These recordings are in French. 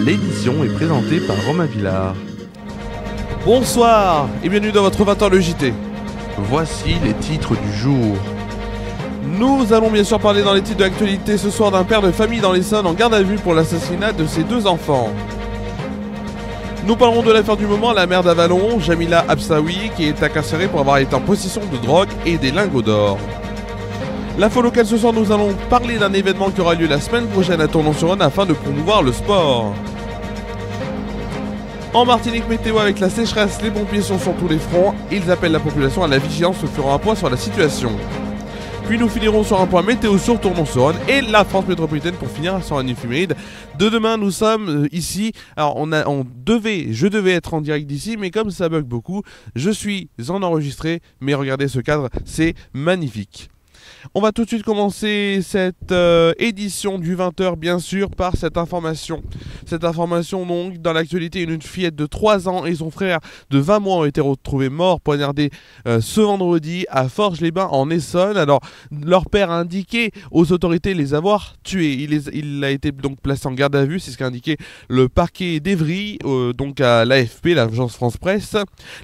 L'édition est présentée par Romain Villard. Bonsoir et bienvenue dans votre 20h le JT. Voici les titres du jour. Nous allons bien sûr parler dans les titres de l'actualité ce soir d'un père de famille dans l'Essonne en garde à vue pour l'assassinat de ses 2 enfants. Nous parlerons de l'affaire du moment, la mère d'Avalon, Jamila Absaoui, qui est incarcérée pour avoir été en possession de drogue et des lingots d'or. L'info locale ce soir, nous allons parler d'un événement qui aura lieu la semaine prochaine à Tournon-sur-Rhône afin de promouvoir le sport. En Martinique, météo avec la sécheresse, les pompiers sont sur tous les fronts. Ils appellent la population à la vigilance en faisant un point sur la situation. Puis nous finirons sur un point météo sur Tournon-sur-Rhône et la France métropolitaine pour finir sur un éphéméride. De demain, nous sommes ici. Alors, je devais être en direct d'ici, mais comme ça bug beaucoup, je suis en enregistré. Mais regardez ce cadre, c'est magnifique. On va tout de suite commencer cette édition du 20h bien sûr par cette information. Cette information donc dans l'actualité, une fillette de 3 ans et son frère de 20 mois ont été retrouvés morts poignardés ce vendredi à Forges-les-Bains en Essonne. Alors leur père a indiqué aux autorités les avoir tués. Il a été donc placé en garde à vue, c'est ce qu'a indiqué le parquet d'Evry, donc à l'AFP, l'agence France-Presse.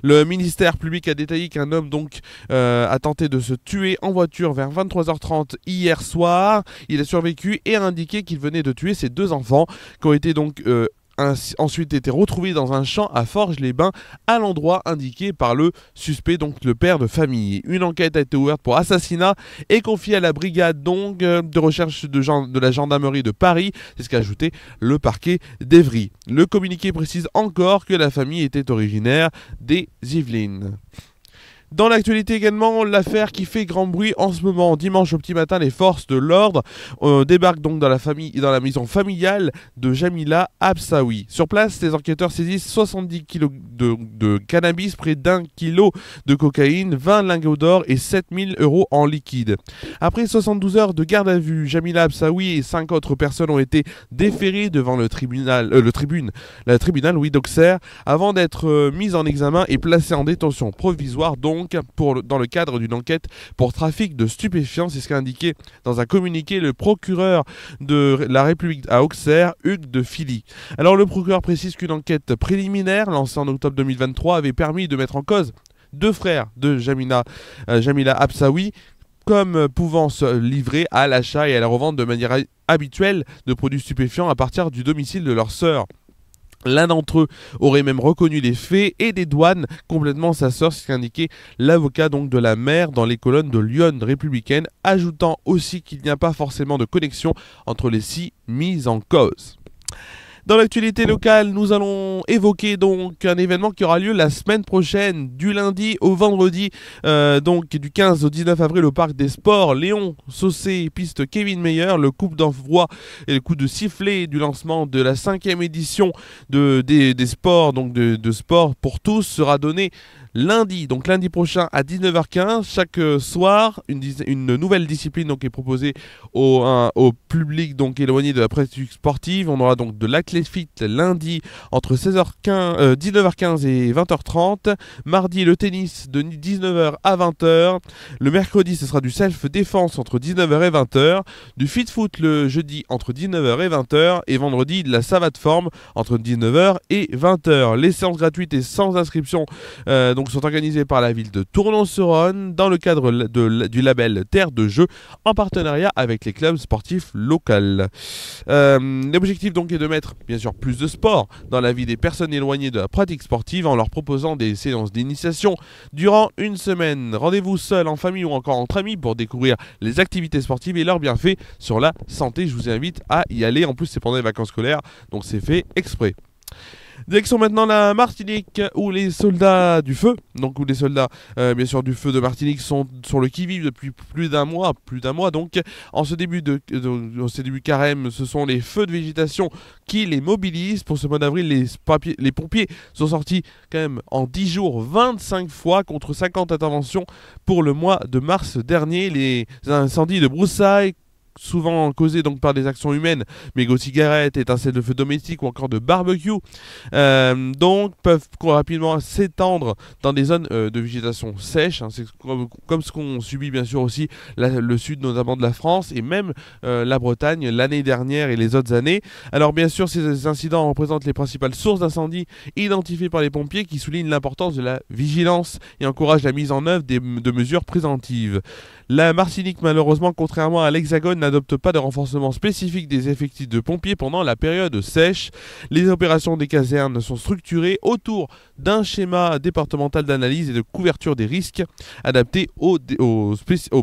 Le ministère public a détaillé qu'un homme donc a tenté de se tuer en voiture vers 23h30 hier soir. Il a survécu et a indiqué qu'il venait de tuer ses 2 enfants qui ont été donc ensuite été retrouvés dans un champ à Forges-les-Bains à l'endroit indiqué par le suspect, donc le père de famille. Une enquête a été ouverte pour assassinat et confiée à la brigade donc de recherche de la gendarmerie de Paris, c'est ce qu'a ajouté le parquet d'Evry. Le communiqué précise encore que la famille était originaire des Yvelines. Dans l'actualité également, l'affaire qui fait grand bruit en ce moment. Dimanche au petit matin, les forces de l'ordre débarquent donc dans la maison familiale de Jamila Absaoui. Sur place, les enquêteurs saisissent 70 kg de cannabis, près d'1 kg de cocaïne, 20 lingots d'or et 7000 € en liquide. Après 72 heures de garde à vue, Jamila Absaoui et 5 autres personnes ont été déférées devant le tribunal d'Auxerre avant d'être mises en examen et placées en détention provisoire donc dans le cadre d'une enquête pour trafic de stupéfiants, c'est ce qu'a indiqué dans un communiqué le procureur de la République à Auxerre, Hugues de Filly. Alors le procureur précise qu'une enquête préliminaire lancée en octobre 2023 avait permis de mettre en cause 2 frères de Jamila Absaoui comme pouvant se livrer à l'achat et à la revente de manière habituelle de produits stupéfiants à partir du domicile de leur sœur. L'un d'entre eux aurait même reconnu les faits et des douanes complètement sa sœur, c'est ce qu'a indiqué l'avocat donc de la mère dans les colonnes de Lyon républicaine, ajoutant aussi qu'il n'y a pas forcément de connexion entre les 6 mises en cause. Dans l'actualité locale, nous allons évoquer donc un événement qui aura lieu la semaine prochaine, du lundi au vendredi, donc du 15 au 19 avril au Parc des Sports. Léon Saucé, piste Kevin Meyer, le coup d'envoi et le coup de sifflet du lancement de la 5e édition des sports, donc de sport pour tous, sera donné lundi, donc lundi prochain à 19h15. Chaque soir, une nouvelle discipline donc est proposée au public donc éloigné de la pratique sportive. On aura donc de l'athlète fit lundi entre 19h15 et 20h30. Mardi, le tennis de 19h à 20h. Le mercredi, ce sera du self-défense entre 19h et 20h. Du fit foot le jeudi entre 19h et 20h. Et vendredi, de la savate forme entre 19h et 20h. Les séances gratuites et sans inscription donc sont organisées par la ville de Tournon-sur-Rhône dans le cadre du label Terre de Jeux en partenariat avec les clubs sportifs locaux. L'objectif donc est de mettre bien sûr plus de sport dans la vie des personnes éloignées de la pratique sportive en leur proposant des séances d'initiation durant une semaine. Rendez-vous seul, en famille ou encore entre amis pour découvrir les activités sportives et leurs bienfaits sur la santé. Je vous invite à y aller. En plus, c'est pendant les vacances scolaires, donc c'est fait exprès. Direction maintenant la Martinique où les soldats du feu, donc où les soldats bien sûr du feu de Martinique sont sur le qui-vive depuis plus d'un mois donc. En ce début de carême, ce sont les feux de végétation qui les mobilisent. Pour ce mois d'avril, les pompiers sont sortis quand même en 10 jours 25 fois contre 50 interventions pour le mois de mars dernier. Les incendies de broussailles souvent causées donc par des actions humaines, mégots de cigarettes, étincelles de feu domestique ou encore de barbecue, donc peuvent rapidement s'étendre dans des zones de végétation sèche, hein. C'est comme ce qu'on subit bien sûr aussi le sud notamment de la France et même la Bretagne l'année dernière et les autres années. Alors bien sûr ces incidents représentent les principales sources d'incendie identifiées par les pompiers qui soulignent l'importance de la vigilance et encouragent la mise en œuvre de mesures préventives. La Martinique malheureusement contrairement à l'Hexagone n'adopte pas de renforcement spécifique des effectifs de pompiers pendant la période sèche. Les opérations des casernes sont structurées autour d'un schéma départemental d'analyse et de couverture des risques adapté aux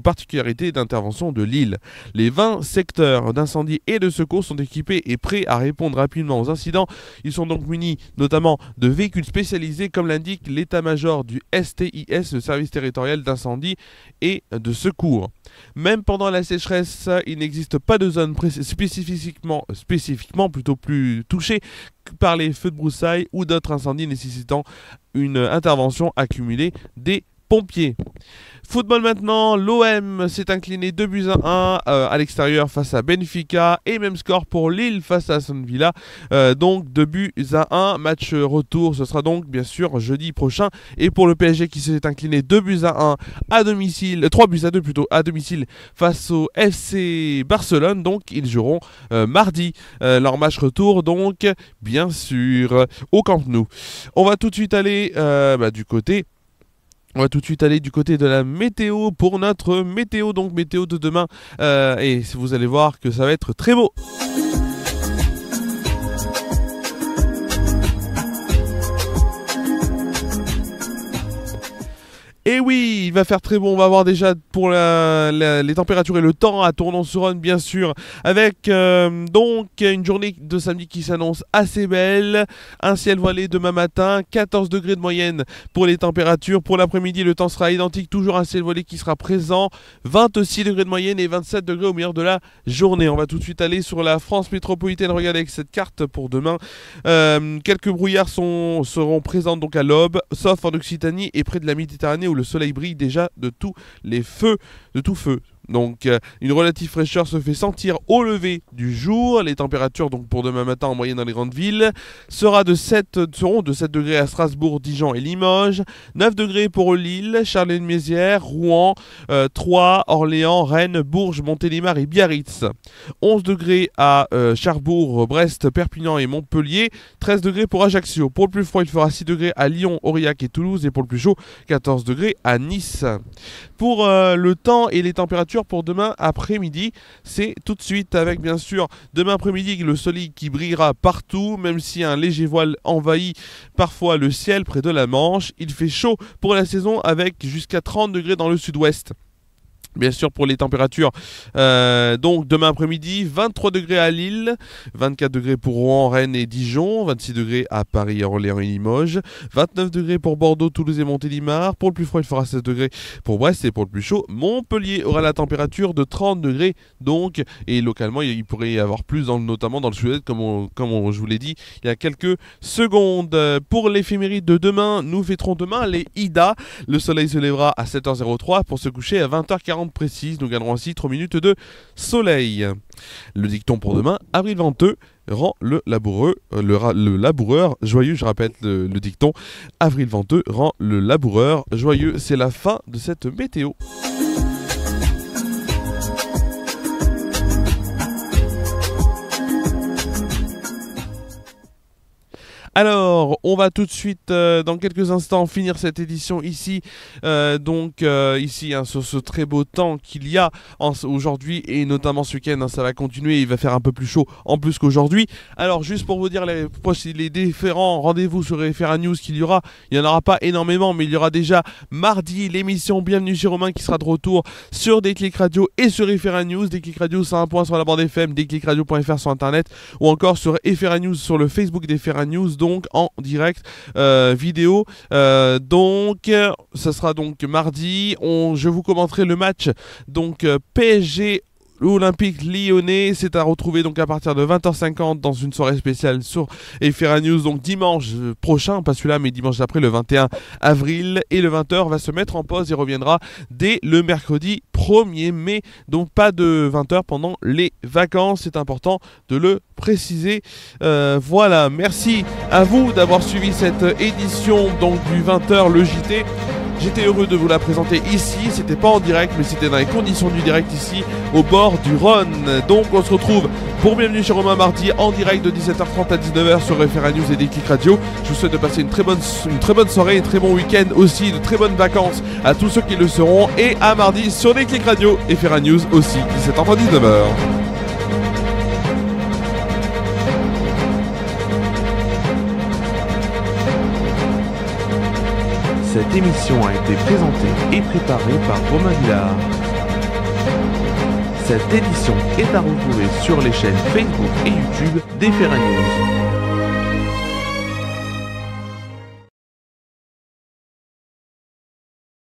particularités d'intervention de l'île. Les 20 secteurs d'incendie et de secours sont équipés et prêts à répondre rapidement aux incidents. Ils sont donc munis notamment de véhicules spécialisés comme l'indique l'état-major du STIS, le service territorial d'incendie et de secours. Même pendant la sécheresse, il n'existe pas de zone spécifiquement plutôt plus touchée par les feux de broussailles ou d'autres incendies nécessitant une intervention accumulée des pompiers. Football maintenant, l'OM s'est incliné 2-1 à l'extérieur face à Benfica et même score pour Lille face à Aston Villa, donc 2-1, match retour, ce sera donc bien sûr jeudi prochain. Et pour le PSG qui s'est incliné 2-1 à domicile, 3-2 plutôt à domicile face au FC Barcelone, donc ils joueront mardi leur match retour, donc bien sûr au Camp Nou. On va tout de suite aller du côté de la météo pour notre météo, donc météo de demain. Et vous allez voir que ça va être très beau. Et oui, il va faire très bon, on va voir déjà pour les températures et le temps à Tournon-sur-Rhône bien sûr, avec donc une journée de samedi qui s'annonce assez belle, un ciel voilé demain matin, 14 degrés de moyenne pour les températures. Pour l'après-midi, le temps sera identique, toujours un ciel voilé qui sera présent, 26 degrés de moyenne et 27 degrés au meilleur de la journée. On va tout de suite aller sur la France métropolitaine, regardez avec cette carte pour demain. Quelques brouillards seront présents donc à l'aube, sauf en Occitanie et près de la Méditerranée où le soleil brille déjà de tous les feux, de tout feu. Donc une relative fraîcheur se fait sentir au lever du jour. Les températures donc pour demain matin en moyenne dans les grandes villes seront de 7 degrés à Strasbourg, Dijon et Limoges, 9 degrés pour Lille, Charlène-Mézières, Rouen, Troyes, Orléans, Rennes, Bourges, Montélimar et Biarritz, 11 degrés à Cherbourg, Brest, Perpignan et Montpellier, 13 degrés pour Ajaccio. Pour le plus froid il fera 6 degrés à Lyon, Aurillac et Toulouse et pour le plus chaud 14 degrés à Nice. Pour le temps et les températures pour demain après-midi, c'est tout de suite avec bien sûr demain après-midi le soleil qui brillera partout, même si un léger voile envahit parfois le ciel près de la Manche. Il fait chaud pour la saison avec jusqu'à 30 degrés dans le sud-ouest. Bien sûr pour les températures, donc demain après-midi, 23 degrés à Lille, 24 degrés pour Rouen, Rennes et Dijon, 26 degrés à Paris, Orléans et Limoges, 29 degrés pour Bordeaux, Toulouse et Montélimar. Pour le plus froid, il fera 16 degrés pour Brest et pour le plus chaud, Montpellier aura la température de 30 degrés donc. Et localement, il pourrait y avoir plus, notamment dans le sud-est, comme je vous l'ai dit il y a quelques secondes. Pour l'éphéméride de demain, nous fêterons demain les Ida. Le soleil se lèvera à 7h03 pour se coucher à 20h40. Précise, nous gagnerons ainsi 3 minutes de soleil. Le dicton pour demain, avril venteux rend le laboureur joyeux. Je répète le dicton, avril venteux rend le laboureur joyeux. C'est la fin de cette météo. Alors, on va tout de suite, dans quelques instants, finir cette édition ici, ici, sur ce très beau temps qu'il y a aujourd'hui, et notamment ce week-end, ça va continuer, il va faire un peu plus chaud en plus qu'aujourd'hui. Alors, juste pour vous dire les différents rendez-vous sur FR News qu'il y aura, il n'y en aura pas énormément, mais il y aura déjà mardi l'émission Bienvenue chez Romain qui sera de retour sur Déclic Radio et sur FR News. Déclic Radio, c'est un point sur la bande FM, déclicradio.fr sur internet, ou encore sur FR News sur le Facebook d'FR News, donc en direct vidéo. Donc ça sera donc mardi. Je vous commenterai le match donc PSG Olympique Lyonnais. C'est à retrouver donc à partir de 20h50 dans une soirée spéciale sur Efera News, donc dimanche prochain, pas celui-là mais dimanche d'après, le 21 avril, et le 20h va se mettre en pause et reviendra dès le mercredi 1er mai, donc pas de 20h pendant les vacances, c'est important de le préciser. Voilà, merci à vous d'avoir suivi cette édition donc du 20h le JT. J'étais heureux de vous la présenter ici, c'était pas en direct mais c'était dans les conditions du direct ici au bord du Rhône. Donc on se retrouve pour Bienvenue chez Romain mardi en direct de 17h30 à 19h sur Efera News et Déclic Radio. Je vous souhaite de passer une très bonne soirée, un très bon week-end aussi, de très bonnes vacances à tous ceux qui le seront, et à mardi sur Déclic Radio, Efera News aussi, 17h30 19h. Cette émission a été présentée et préparée par Romain Villard. Cette édition est à retrouver sur les chaînes Facebook et YouTube d'Efera News.